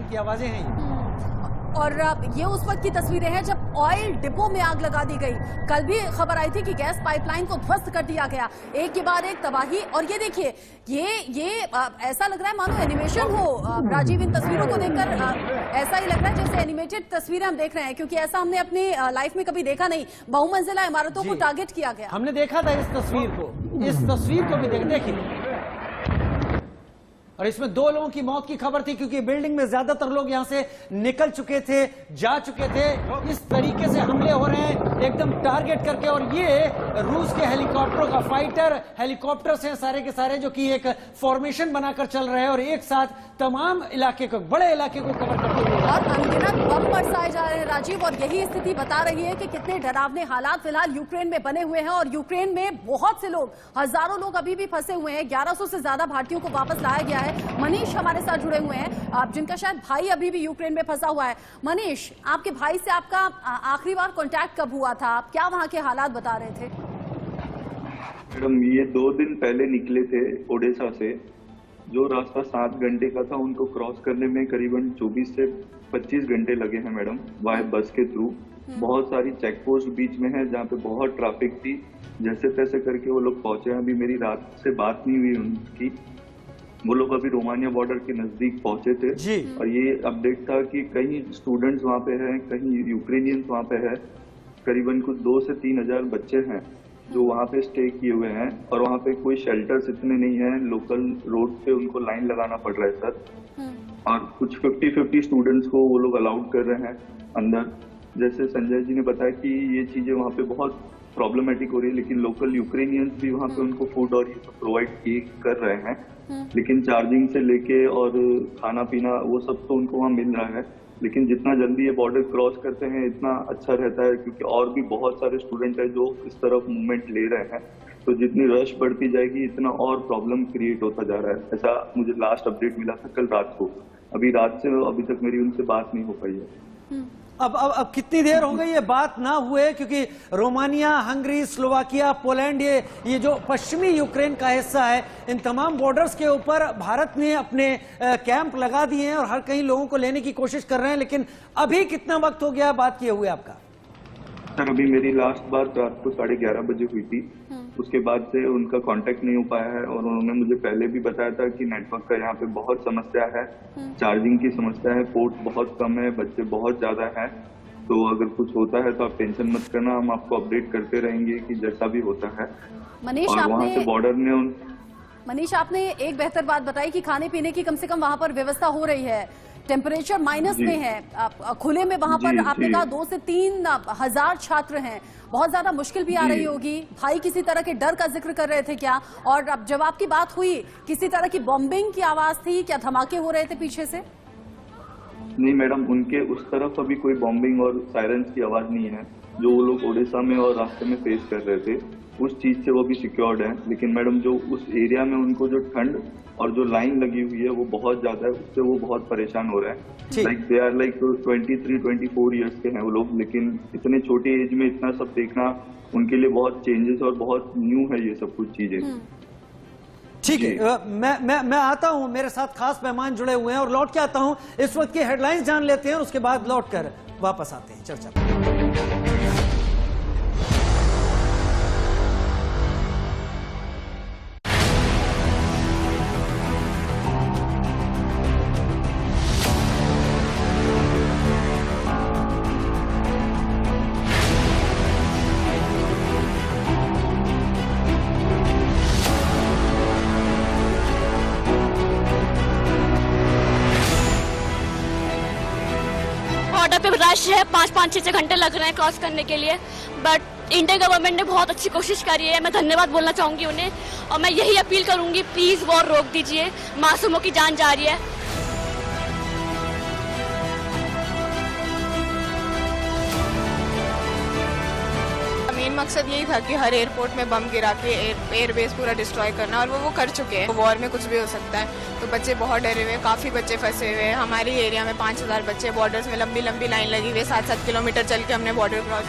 की आवाजें हैं। और ये उस वक्त की तस्वीरें हैं जब ऑयल डिपो में आग लगा दी गई। कल भी खबर आई थी कि गैस पाइपलाइन को ध्वस्त कर दिया गया। एक के बाद एक तबाही। और ये देखिए, ये ऐसा लग रहा है मानो एनिमेशन हो। राजीव, इन तस्वीरों को देखकर ऐसा ही लग रहा है जैसे एनिमेटेड तस्वीरें हम देख रहे हैं, क्योंकि ऐसा हमने अपनी लाइफ में कभी देखा नहीं। बहुमंजिला इमारतों को टारगेट किया गया। हमने देखा था इस तस्वीर को, इस तस्वीर को भी देखिए। और इसमें 2 लोगों की मौत की खबर थी, क्योंकि बिल्डिंग में ज्यादातर लोग यहां से निकल चुके थे, जा चुके थे। इस तरीके से हमले हो रहे हैं एकदम टारगेट करके। और ये रूस के हेलीकॉप्टरों का फाइटर हेलीकॉप्टर्स हैं सारे के सारे, जो कि एक फॉर्मेशन बनाकर चल रहे हैं और एक साथ तमाम इलाके को, बड़े इलाके को कवर करते हुए। और अनगिनत बम बरसाए जा रहे हैं राजीव। और यही स्थिति बता रही है कि कितने डरावने हालात फिलहाल यूक्रेन में बने हुए हैं। और यूक्रेन में बहुत से लोग, हजारों लोग अभी भी फंसे हुए हैं। 1100 से ज्यादा भारतीयों को वापस लाया गया है। मनीष हमारे साथ जुड़े हुए हैं, जिनका शायद भाई अभी भी यूक्रेन में फंसा हुआ है। मनीष, आपके भाई से आपका आखिरी बार कांटेक्ट कब हुआ था? आप क्या वहां के हालात बता रहे थे? मैडम, ये 2 दिन पहले निकले थे ओडेसा से, जो रास्ता 7 घंटे का था उनको क्रॉस करने में करीबन 24 से 25 घंटे लगे हैं मैडम, वाया बस के थ्रू। बहुत सारी चेक पोस्ट बीच में है जहाँ पे बहुत ट्रैफिक थी, जैसे तैसे करके वो लोग पहुंचे। अभी मेरी रात से बात नहीं हुई उनकी, वो लोग अभी रोमानिया बॉर्डर के नजदीक पहुंचे थे जी। और ये अपडेट था कि कहीं स्टूडेंट्स वहाँ पे हैं, कहीं यूक्रेनियंस वहाँ पे है। करीबन कुछ 2 से 3 हजार बच्चे हैं जो वहाँ पे स्टे किए हुए हैं और वहाँ पे कोई शेल्टर्स इतने नहीं है, लोकल रोड पे उनको लाइन लगाना पड़ रहा है सर। और कुछ 50-50 स्टूडेंट्स को वो लोग अलाउड कर रहे हैं अंदर। जैसे संजय जी ने बताया कि ये चीजें वहाँ पे बहुत प्रॉब्लमेटिक हो रही है, लेकिन लोकल यूक्रेनियंस भी वहाँ पे उनको फूड और ये सब प्रोवाइड कर रहे हैं। लेकिन चार्जिंग से लेके और खाना पीना वो सब तो उनको वहाँ मिल रहा है, लेकिन जितना जल्दी ये बॉर्डर क्रॉस करते हैं इतना अच्छा रहता है, क्योंकि और भी बहुत सारे स्टूडेंट हैं जो इस तरफ मूवमेंट ले रहे हैं। तो जितनी रश बढ़ती जाएगी इतना और प्रॉब्लम क्रिएट होता जा रहा है। ऐसा मुझे लास्ट अपडेट मिला था कल रात को। अभी रात से अभी तक मेरी उनसे बात नहीं हो पाई है। अब कितनी देर हो गई ये बात ना हुए, क्योंकि रोमानिया, हंगरी, स्लोवाकिया, पोलैंड, ये जो पश्चिमी यूक्रेन का हिस्सा है, इन तमाम बॉर्डर्स के ऊपर भारत ने अपने कैंप लगा दिए हैं और हर कहीं लोगों को लेने की कोशिश कर रहे हैं। लेकिन अभी कितना वक्त हो गया बात किए हुए आपका? सर अभी मेरी लास्ट बात रात को 11:30 बजे हुई थी। उसके बाद से उनका कांटेक्ट नहीं हो पाया है और उन्होंने मुझे पहले भी बताया था कि नेटवर्क का यहाँ पे बहुत समस्या है, चार्जिंग की समस्या है, पोर्ट बहुत कम है, बच्चे बहुत ज्यादा हैं। तो अगर कुछ होता है तो आप टेंशन मत करना, हम आपको अपडेट करते रहेंगे कि जैसा भी होता है। मनीष, और वहाँ से बॉर्डर में मनीष, आपने एक बेहतर बात बताई कि खाने पीने की कम से कम वहां पर व्यवस्था हो रही है। टेम्परेचर माइनस में है, खुले में वहां पर आपने कहा 2 से 3 हजार छात्र हैं, बहुत ज्यादा मुश्किल भी आ रही होगी। भाई किसी तरह के डर का जिक्र कर रहे थे क्या? और अब जब आपकी बात हुई, किसी तरह की बॉम्बिंग की आवाज थी क्या? धमाके हो रहे थे पीछे से? नहीं मैडम, उनके उस तरफ अभी कोई बॉम्बिंग और सायरन्स की आवाज नहीं है। जो वो लोग ओडिशा में और रास्ते में फेस कर रहे थे उस चीज से वो भी सिक्योर्ड है। लेकिन मैडम जो उस एरिया में उनको जो ठंड और जो लाइन लगी हुई है वो बहुत ज्यादा है, उससे वो बहुत परेशान हो रहे हैं। Like they are like 23-24 years के हैं वो लोग, लेकिन इतने छोटे एज में इतना सब देखना उनके लिए बहुत चेंजेस और बहुत न्यू है ये सब कुछ चीजें। ठीक है, मैं आता हूं, मेरे साथ खास मेहमान जुड़े हुए हैं और लौट के आता हूं। इस वक्त की हेडलाइंस जान लेते हैं और उसके बाद लौट कर वापस आते हैं चर्चा। बॉर्डर पे रश है, 5-6 घंटे लग रहे हैं क्रॉस करने के लिए, बट इंडियन गवर्नमेंट ने बहुत अच्छी कोशिश करी है। मैं धन्यवाद बोलना चाहूंगी उन्हें और मैं यही अपील करूंगी, प्लीज वॉर रोक दीजिए, मासूमों की जान जा रही है। मेन मकसद यही था कि हर एयरपोर्ट में बम गिरा के एयरबेस पूरा डिस्ट्रॉय करना, और वो कर चुके हैं। वॉर में कुछ भी हो सकता है, तो बच्चे बहुत डरे हुए हैं, काफ़ी बच्चे फंसे हुए हैं। हमारे एरिया में 5000 बच्चे, बॉर्डर्स में लंबी लंबी लाइन लगी हुई है, 7-7 किलोमीटर चल के हमने बॉर्डर क्रॉस।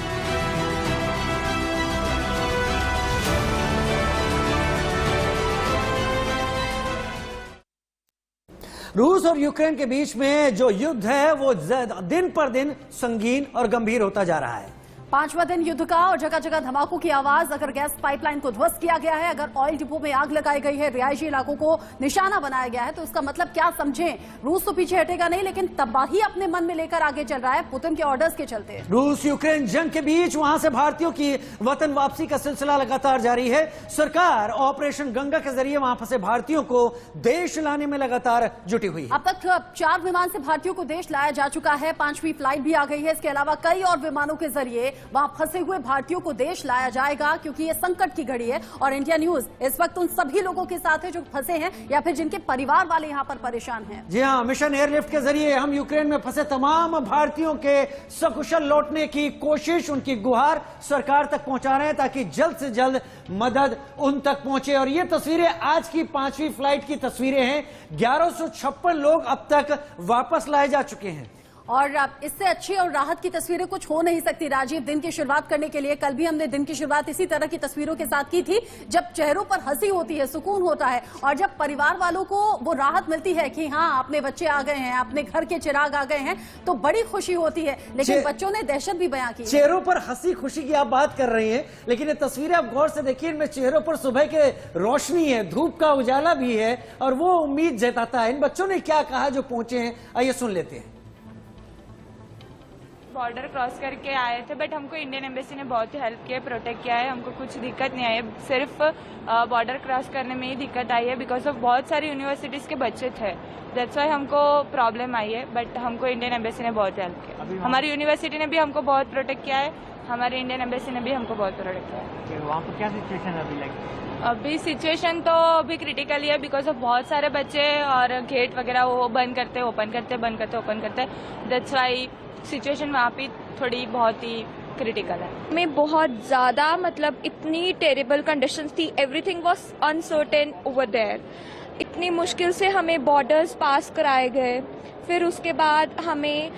रूस और यूक्रेन के बीच में जो युद्ध है वो दिन पर दिन संगीन और गंभीर होता जा रहा है। 5वां दिन युद्ध का और जगह जगह धमाकों की आवाज। अगर गैस पाइपलाइन को ध्वस्त किया गया है, अगर ऑयल डिपो में आग लगाई गई है, रिहायशी इलाकों को निशाना बनाया गया है, तो इसका मतलब क्या समझें? रूस तो पीछे हटेगा नहीं, लेकिन तबाही अपने मन में लेकर आगे चल रहा है पुतिन के ऑर्डर्स के चलते। रूस यूक्रेन जंग के बीच वहां से भारतीयों की वतन वापसी का सिलसिला लगातार जारी है। सरकार ऑपरेशन गंगा के जरिए वहां फंसे भारतीयों को देश लाने में लगातार जुटी हुई है। अब तक 4 विमान से भारतीयों को देश लाया जा चुका है, 5वीं फ्लाइट भी आ गई है। इसके अलावा कई और विमानों के जरिए वहां फंसे हुए भारतीयों को देश लाया जाएगा, क्योंकि ये संकट की घड़ी है। और इंडिया न्यूज इस वक्त उन सभी लोगों के साथ है जो फंसे हैं या फिर जिनके परिवार वाले यहां पर परेशान हैं। जी हां, मिशन एयरलिफ्ट के जरिए हम यूक्रेन में फंसे तमाम भारतीयों के सकुशल लौटने की कोशिश, उनकी गुहार सरकार तक पहुंचा रहे हैं ताकि जल्द से जल्द मदद उन तक पहुंचे। और ये तस्वीरें आज की 5वीं फ्लाइट की तस्वीरें हैं। 1156 लोग अब तक वापस लाए जा चुके हैं। और इससे अच्छी और राहत की तस्वीरें कुछ हो नहीं सकती राजीव। दिन की शुरुआत करने के लिए कल भी हमने दिन की शुरुआत इसी तरह की तस्वीरों के साथ की थी, जब चेहरों पर हंसी होती है, सुकून होता है, और जब परिवार वालों को वो राहत मिलती है कि हाँ अपने बच्चे आ गए हैं, अपने घर के चिराग आ गए हैं, तो बड़ी खुशी होती है। लेकिन बच्चों ने दहशत भी बयां की। चेहरों पर हंसी खुशी की आप बात कर रही हैं, लेकिन ये तस्वीरें आप गौर से देखिए, इनमें चेहरों पर सुबह के रोशनी है, धूप का उजाला भी है, और वो उम्मीद जताता है। इन बच्चों ने क्या कहा जो पहुंचे हैं, आइए सुन लेते हैं। बॉर्डर क्रॉस करके आए थे, बट हमको इंडियन एम्बेसी ने बहुत ही हेल्प किया, प्रोटेक्ट किया है, हमको कुछ दिक्कत नहीं आई है। सिर्फ बॉर्डर क्रॉस करने में ही दिक्कत आई है, बिकॉज ऑफ बहुत सारी यूनिवर्सिटीज़ के बच्चे थे, दैट्स वाई हमको प्रॉब्लम आई है। बट हमको इंडियन एम्बेसी ने बहुत हेल्प किया, हमारी यूनिवर्सिटी ने भी हमको बहुत प्रोटेक्ट किया है, हमारी इंडियन एम्बेसी ने भी हमको बहुत प्रोटेक्ट किया है। वहाँ पर क्या सिचुएशन है अभी? अभी सिचुएशन तो अभी क्रिटिकल ही है, बिकॉज ऑफ बहुत सारे बच्चे और गेट वगैरह वो बंद करते ओपन करते, बंद करते ओपन करते, दैट्स वाई सिचुएशन वहाँ पे थोड़ी बहुत ही क्रिटिकल है। में बहुत ज़्यादा मतलब इतनी टेरेबल कंडीशंस थी, everything was uncertain over there. इतनी मुश्किल से हमें बॉर्डर्स पास कराए गए, फिर उसके बाद हमें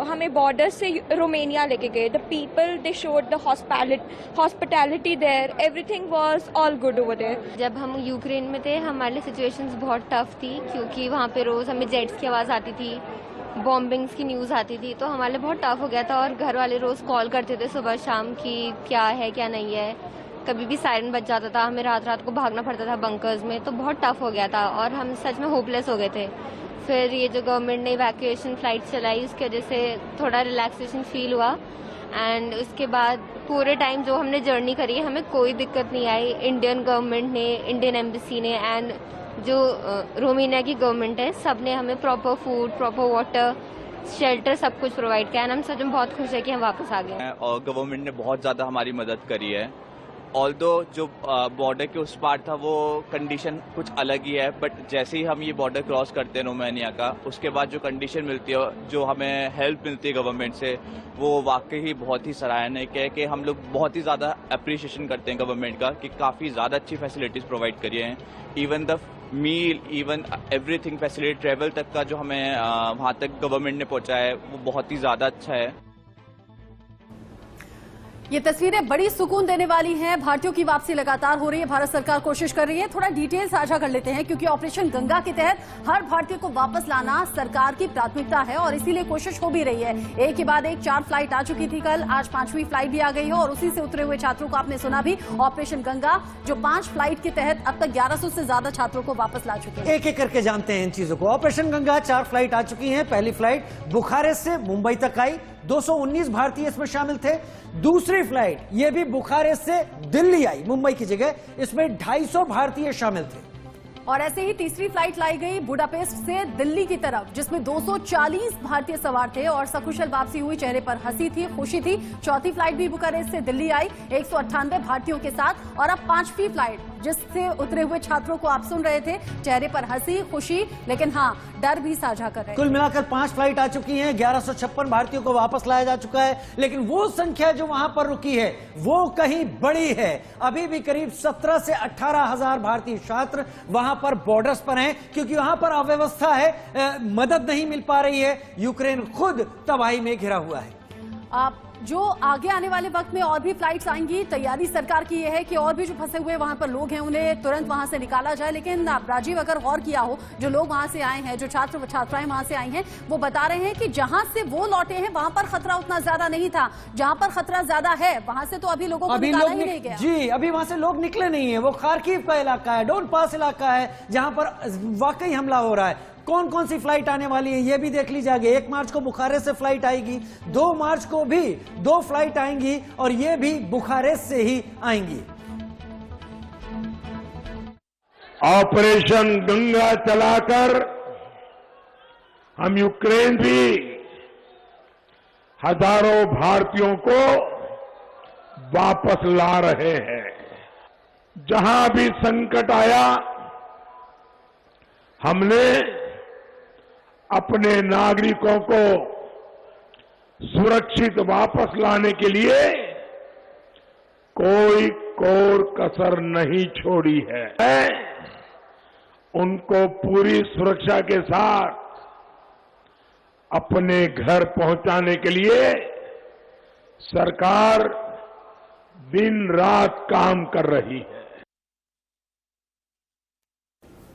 हमें बॉर्डर से रोमानिया लेके गए। The people they showed the hospitality there, everything was all good over there. जब हम यूक्रेन में थे हमारे लिए सिचुएशंस बहुत टफ थी, क्योंकि वहाँ पे रोज़ हमें जेट्स की आवाज़ आती थी, बॉम्बिंग्स की न्यूज़ आती थी, तो हमारे लिए बहुत टफ हो गया था। और घर वाले रोज़ कॉल करते थे सुबह शाम की क्या है क्या नहीं है, कभी भी सायरन बज जाता था, हमें रात रात को भागना पड़ता था बंकर्स में, तो बहुत टफ हो गया था और हम सच में होपलेस हो गए थे। फिर ये जो गवर्नमेंट ने इवैक्यूएशन फ्लाइट चलाई, उसकी वजह से थोड़ा रिलैक्सेशन फील हुआ, एंड उसके बाद पूरे टाइम जो हमने जर्नी करी है हमें कोई दिक्कत नहीं आई। इंडियन गवर्नमेंट ने, इंडियन एम्बेसी ने एंड जो रोमानिया की गवर्नमेंट है, सब ने हमें proper food, proper water, shelter सब कुछ प्रोवाइड किया, एंड हम सच में बहुत खुश है कि हम वापस आ गए। और गवर्नमेंट ने बहुत ज़्यादा हमारी मदद करी है। ऑल्दो जो बॉर्डर के उस पार था वो कंडीशन कुछ अलग ही है, बट जैसे ही हम ये बॉर्डर क्रॉस करते हैं रोमानिया का, उसके बाद जो कंडीशन मिलती है, जो हमें हेल्प मिलती है गवर्नमेंट से, वो वाकई ही बहुत ही सराहनीय है कि हम लोग बहुत ही ज़्यादा अप्रिशिएशन करते हैं गवर्नमेंट का कि काफ़ी ज़्यादा अच्छी फैसिलिटीज़ प्रोवाइड करी हैं। Even the meal, even everything facility, travel तक का जो हमें वहाँ तक गवर्नमेंट ने पहुँचाया है वो बहुत ही ज़्यादा अच्छा है। ये तस्वीरें बड़ी सुकून देने वाली हैं। भारतीयों की वापसी लगातार हो रही है, भारत सरकार कोशिश कर रही है। थोड़ा डिटेल साझा कर लेते हैं, क्योंकि ऑपरेशन गंगा के तहत हर भारतीय को वापस लाना सरकार की प्राथमिकता है और इसीलिए कोशिश हो भी रही है। एक के बाद एक 4 फ्लाइट आ चुकी थी कल, आज 5वीं फ्लाइट भी आ गई है और उसी से उतरे हुए छात्रों को आपने सुना भी, ऑपरेशन गंगा जो 5 फ्लाइट के तहत अब तक 1100 से ज्यादा छात्रों को वापस ला चुके हैं। एक एक करके जानते हैं इन चीजों को। ऑपरेशन गंगा 4 फ्लाइट आ चुकी हैं। पहली फ्लाइट बुखारेस्ट से मुंबई तक आई, 219 भारतीय इसमें शामिल थे। दूसरी फ्लाइट ये भी बुखारेस्ट से दिल्ली आई, मुंबई की जगह, इसमें 250 भारतीय शामिल थे। और ऐसे ही तीसरी फ्लाइट लाई गई बुडापेस्ट से दिल्ली की तरफ, जिसमें 240 भारतीय सवार थे और सकुशल वापसी हुई, चेहरे पर हंसी थी, खुशी थी। चौथी फ्लाइट भी बुखारेस्ट से दिल्ली आई 198 भारतीयों के साथ, और अब 5वीं फ्लाइट जिससे उतरे हुए छात्रों को आप सुन रहे थे, चेहरे पर हंसी, खुशी, लेकिन हाँ डर भी साझा कर रहे हैं। कुल मिलाकर 5 फ्लाइट आ चुकी हैं, 1156 भारतीयों को वापस लाया जा चुका है, लेकिन वो संख्या जो वहां पर रुकी है वो कहीं बड़ी है। अभी भी करीब 17 से 18 हजार भारतीय छात्र वहां पर बॉर्डर्स पर हैं, क्योंकि वहां पर अव्यवस्था है, मदद नहीं मिल पा रही है। यूक्रेन खुद तबाही में घिरा हुआ है। जो आगे आने वाले वक्त में और भी फ्लाइट्स आएंगी, तैयारी सरकार की यह है कि और भी जो फंसे हुए वहां पर लोग हैं उन्हें तुरंत वहां से निकाला जाए। लेकिन राजीव, अगर गौर किया हो, जो लोग वहां से आए हैं, जो छात्र छात्राएं वहां से आई हैं, वो बता रहे हैं कि जहां से वो लौटे हैं वहां पर खतरा उतना ज्यादा नहीं था। जहां पर खतरा ज्यादा है वहां से तो अभी लोगों को निकाला ही नहीं गया। जी, अभी वहां से लोग निकले नहीं है। वो खार्किव का इलाका है, डोनबास इलाका है, जहां पर वाकई हमला हो रहा है। कौन कौन सी फ्लाइट आने वाली है ये भी देख ली जाएगी। 1 मार्च को बुखारेस्ट से फ्लाइट आएगी, 2 मार्च को भी 2 फ्लाइट आएंगी और ये भी बुखारेस्ट से ही आएंगी। ऑपरेशन गंगा चलाकर हम यूक्रेन भी हजारों भारतीयों को वापस ला रहे हैं। जहां भी संकट आया हमने अपने नागरिकों को सुरक्षित वापस लाने के लिए कोई कोर कसर नहीं छोड़ी है। उनको पूरी सुरक्षा के साथ अपने घर पहुंचाने के लिए सरकार दिन रात काम कर रही है।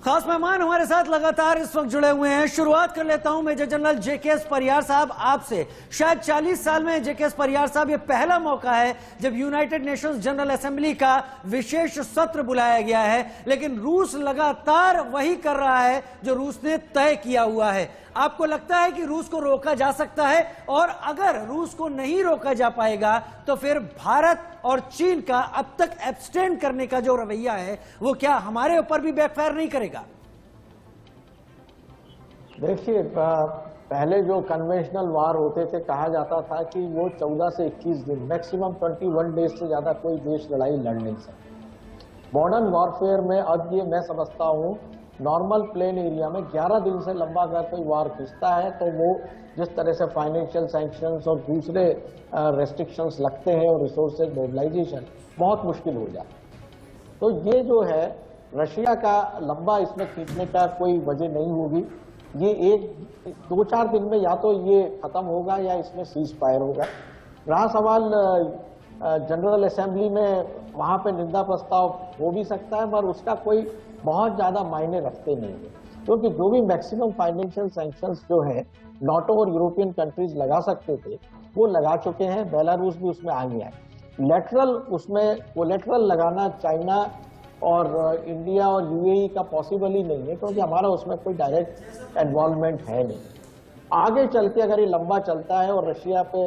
खास मेहमान हमारे साथ लगातार इस वक्त जुड़े हुए हैं। शुरुआत कर लेता हूं मेजर जनरल जेकेएस परियार साहब आपसे। शायद 40 साल में जेकेएस परियार साहब ये पहला मौका है जब यूनाइटेड नेशंस जनरल असेंबली का विशेष सत्र बुलाया गया है, लेकिन रूस लगातार वही कर रहा है जो रूस ने तय किया हुआ है। आपको लगता है कि रूस को रोका जा सकता है? और अगर रूस को नहीं रोका जा पाएगा तो फिर भारत और चीन का अब तक एब्सटेन करने का जो रवैया है वो क्या हमारे ऊपर भी बैकफायर नहीं करेगा? देखिए, पहले जो कन्वेंशनल वार होते थे कहा जाता था कि वो 14 से 21 दिन, मैक्सिमम 21 डेज से ज्यादा कोई देश लड़ाई लड़ नहीं सकता। मॉडर्न वॉरफेयर में अब ये मैं समझता हूँ नॉर्मल प्लेन एरिया में 11 दिन से लंबा अगर कोई वार खींचता है तो वो जिस तरह से फाइनेंशियल सैंक्शंस और दूसरे रेस्ट्रिक्शंस लगते हैं और रिसोर्सेज मोबिलाइजेशन बहुत मुश्किल हो जाता है। तो ये जो है रशिया का लंबा इसमें खींचने का कोई वजह नहीं होगी। ये एक 2-4 दिन में या तो ये खत्म होगा या इसमें सीज फायर होगा। रहा सवाल जनरल असेंबली में, वहां पे निंदा प्रस्ताव हो भी सकता है पर उसका कोई बहुत ज्यादा मायने रखते नहीं है, क्योंकि जो भी मैक्सिमम फाइनेंशियल सैंक्शंस जो है नाटो और यूरोपियन कंट्रीज लगा सकते थे वो लगा चुके हैं। बेलारूस भी उसमें आ गया है। लेटरल उसमें कोलेटरल लगाना चाइना और इंडिया और यूएई का पॉसिबल ही नहीं है, क्योंकि हमारा उसमें कोई डायरेक्ट इन्वॉल्वमेंट है नहीं। आगे चल के अगर ये लंबा चलता है और रशिया पे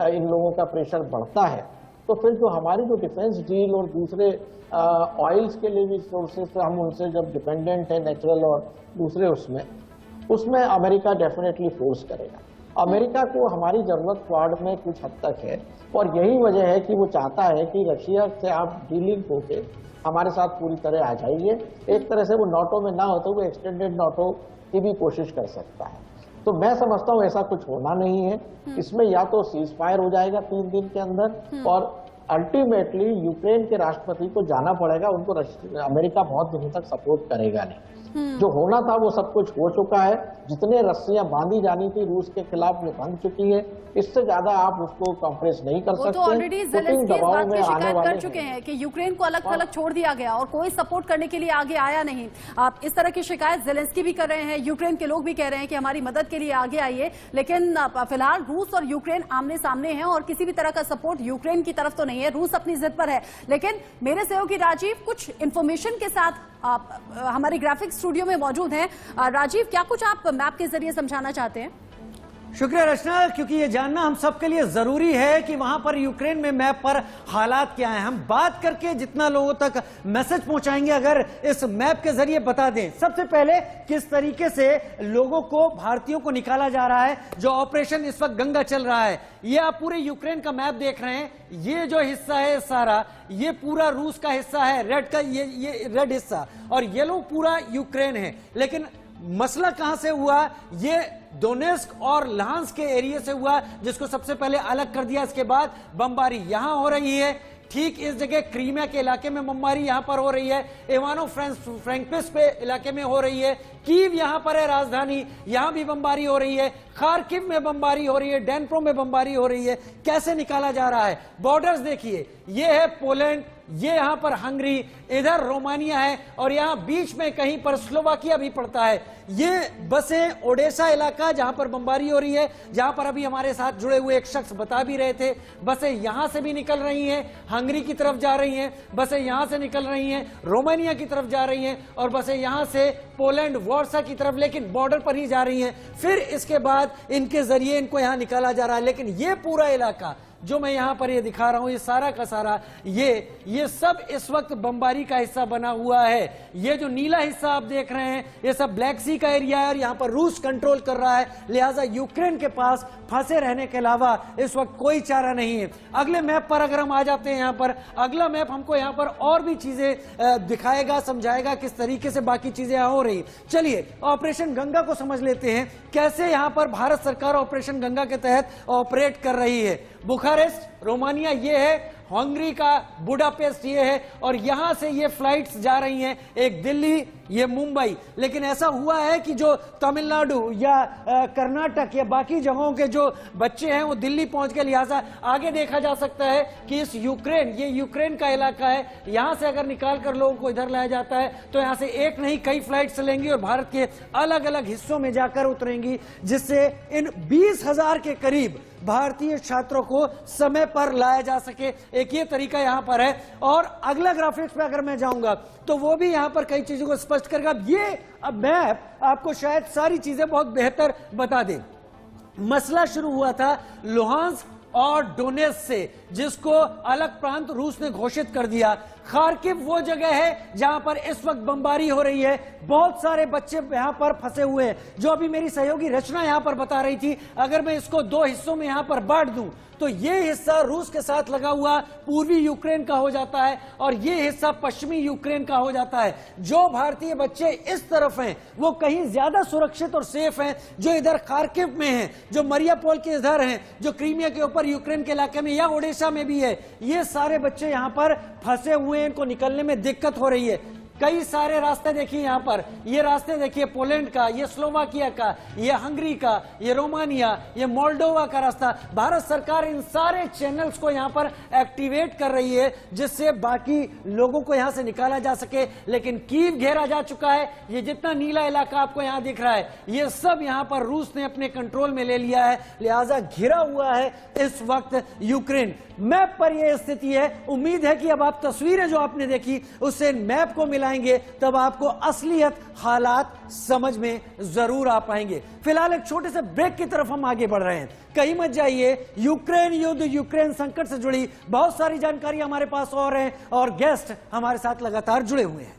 इन लोगों का प्रेशर बढ़ता है तो फिर जो हमारी जो डिफेंस डील और दूसरे ऑयल्स के लिए भी सोर्सेज पे हम उनसे जब डिपेंडेंट है नेचुरल और दूसरे उसमें अमेरिका डेफिनेटली फोर्स करेगा। अमेरिका को हमारी जरूरत क्वाड में कुछ हद तक है और यही वजह है कि वो चाहता है कि रशिया से आप डीलिंग होके हमारे साथ पूरी तरह आ जाइए। एक तरह से वो नाटो में ना हो तो वो एक्सटेंडेड नाटो की भी कोशिश कर सकता है। तो मैं समझता हूँ ऐसा कुछ होना नहीं है। इसमें या तो सीज फायर हो जाएगा 3 दिन के अंदर और अल्टीमेटली यूक्रेन के राष्ट्रपति को जाना पड़ेगा। उनको अमेरिका बहुत दिनों तक सपोर्ट करेगा नहीं। जो होना था वो सब कुछ हो चुका है। जितने रस्सियां बांधी जानी थी रूस के खिलाफ वो बंध चुकी है। इससे ज्यादा आप उसको कंप्रेस नहीं कर सकते। तो ऑलरेडी ज़ेलेंस्की इस बात की शिकायत कर चुके हैं कि यूक्रेन को अलग थलग छोड़ दिया गया और कोई सपोर्ट करने के लिए आगे आया नहीं। आप इस तरह की शिकायत ज़ेलेंस्की भी कर रहे हैं, यूक्रेन के लोग भी कह रहे हैं कि हमारी मदद के लिए आगे आइए, लेकिन फिलहाल रूस और यूक्रेन आमने सामने हैं और किसी भी तरह का सपोर्ट यूक्रेन की तरफ तो नहीं है। रूस अपनी जिद पर है, लेकिन मेरे सहयोगी राजीव कुछ इंफॉर्मेशन के साथ आप हमारे ग्राफिक्स स्टूडियो में मौजूद हैं। राजीव, क्या कुछ आप मैप के जरिए समझाना चाहते हैं? शुक्रिया रचना, क्योंकि ये जानना हम सबके लिए जरूरी है कि वहां पर यूक्रेन में मैप पर हालात क्या हैं। हम बात करके जितना लोगों तक मैसेज पहुंचाएंगे अगर इस मैप के जरिए बता दें। सबसे पहले किस तरीके से लोगों को, भारतीयों को निकाला जा रहा है। जो ऑपरेशन इस वक्त गंगा चल रहा है, ये आप पूरे यूक्रेन का मैप देख रहे हैं। ये जो हिस्सा है सारा, ये पूरा रूस का हिस्सा है, रेड का ये रेड हिस्सा, और येलो पूरा यूक्रेन है। लेकिन मसला कहां से हुआ? ये डोनेस्क और लुहांस्क के एरिया से हुआ, जिसको सबसे पहले अलग कर दिया। इसके बाद बमबारी यहां हो रही है, ठीक इस जगह क्रीमिया के इलाके में बमबारी यहां पर हो रही है, इवानो फ्रैंकिव्स्क पे इलाके में हो रही है, कीव यहां पर है राजधानी, यहां भी बमबारी हो रही है, खार्किव में बमबारी हो रही है, डेनप्रो में बमबारी हो रही है। कैसे निकाला जा रहा है? बॉर्डर्स देखिए, ये है पोलैंड, ये यहां पर हंगरी, इधर रोमानिया है और यहां बीच में कहीं पर स्लोवाकिया भी पड़ता है। ये बसें ओडेसा इलाका जहां पर बमबारी हो रही है, जहां पर अभी हमारे साथ जुड़े हुए एक शख्स बता भी रहे थे, बसें यहां से भी निकल रही हैं, हंगरी की तरफ जा रही हैं, बसें यहां से निकल रही हैं, रोमानिया की तरफ जा रही हैं और बसें यहां से पोलैंड वॉर्सा की तरफ, लेकिन बॉर्डर पर ही जा रही हैं। फिर इसके बाद इनके जरिए इनको यहां निकाला जा रहा है। लेकिन ये पूरा इलाका जो मैं यहां पर ये दिखा रहा हूं, ये सारा का सारा ये सब इस वक्त बमबारी का हिस्सा बना हुआ है। ये जो नीला हिस्सा आप देख रहे हैं, ये सब ब्लैक सी का एरिया है और यहां पर रूस कंट्रोल कर रहा है। लिहाजा यूक्रेन के पास फंसे रहने के अलावा इस वक्त कोई चारा नहीं है। अगले मैप पर अगर हम आ जाते हैं, यहां पर अगला मैप हमको यहां पर और भी चीजें दिखाएगा, समझाएगा किस तरीके से बाकी चीजें हो रही। चलिए ऑपरेशन गंगा को समझ लेते हैं, कैसे यहां पर भारत सरकार ऑपरेशन गंगा के तहत ऑपरेट कर रही है। बुखारेस्ट रोमानिया ये है, हंगरी का बुडापेस्ट ये है और यहां से ये फ्लाइट्स जा रही हैं, एक दिल्ली, ये मुंबई, लेकिन ऐसा हुआ है कि जो तमिलनाडु या कर्नाटक या बाकी जगहों के जो बच्चे हैं वो दिल्ली पहुंच के, लिहाजा आगे देखा जा सकता है कि इस ये यूक्रेन का इलाका है, यहां से अगर निकाल कर लोगों को इधर लाया जाता है तो यहां से एक नहीं कई फ्लाइट चलेंगी और भारत के अलग अलग हिस्सों में जाकर उतरेंगी, जिससे इन 20,000 के करीब भारतीय छात्रों को समय पर लाया जा सके। एक ये तरीका यहां पर है। और अगला ग्राफिक्स पे अगर मैं जाऊंगा तो वो भी यहां पर कई चीजों को स्पष्ट करेगा। अब मैप आपको शायद सारी चीजें बहुत बेहतर बता दे। मसला शुरू हुआ था लुहांस्क और डोनेट्स्क से, जिसको अलग प्रांत रूस ने घोषित कर दिया। खार्किव वो जगह है जहां पर इस वक्त बमबारी हो रही है, बहुत सारे बच्चे यहां पर फंसे हुए हैं। जो अभी मेरी सहयोगी रचना यहां पर बता रही थी, अगर मैं इसको 2 हिस्सों में यहां पर बांट दूं तो ये हिस्सा रूस के साथ लगा हुआ पूर्वी यूक्रेन का हो जाता है और ये हिस्सा पश्चिमी यूक्रेन का हो जाता है। जो भारतीय बच्चे इस तरफ हैं वो कहीं ज्यादा सुरक्षित और सेफ हैं, जो इधर खार्किव में हैं, जो मरियापोल के इधर हैं, जो क्रीमिया के ऊपर यूक्रेन के इलाके में या ओडेसा में भी है, ये सारे बच्चे यहां पर फंसे हुए हैं, इनको निकलने में दिक्कत हो रही है। कई सारे रास्ते देखिए यहां पर, ये रास्ते देखिए पोलैंड का, ये स्लोवाकिया का, ये हंगरी का, ये रोमानिया, ये मोल्डोवा का रास्ता। भारत सरकार इन सारे चैनल्स को यहां पर एक्टिवेट कर रही है जिससे बाकी लोगों को यहां से निकाला जा सके। लेकिन कीव घेरा जा चुका है। ये जितना नीला इलाका आपको यहां दिख रहा है ये सब यहां पर रूस ने अपने कंट्रोल में ले लिया है, लिहाजा घिरा हुआ है इस वक्त यूक्रेन। मैप पर यह स्थिति है। उम्मीद है कि अब आप तस्वीरें जो आपने देखी उससे मैप को मिलाएंगे तब आपको असलियत हालात समझ में जरूर आ पाएंगे। फिलहाल एक छोटे से ब्रेक की तरफ हम आगे बढ़ रहे हैं, कहीं मत जाइए। यूक्रेन युद्ध, यूक्रेन संकट से जुड़ी बहुत सारी जानकारी हमारे पास और है और गेस्ट हमारे साथ लगातार जुड़े हुए हैं।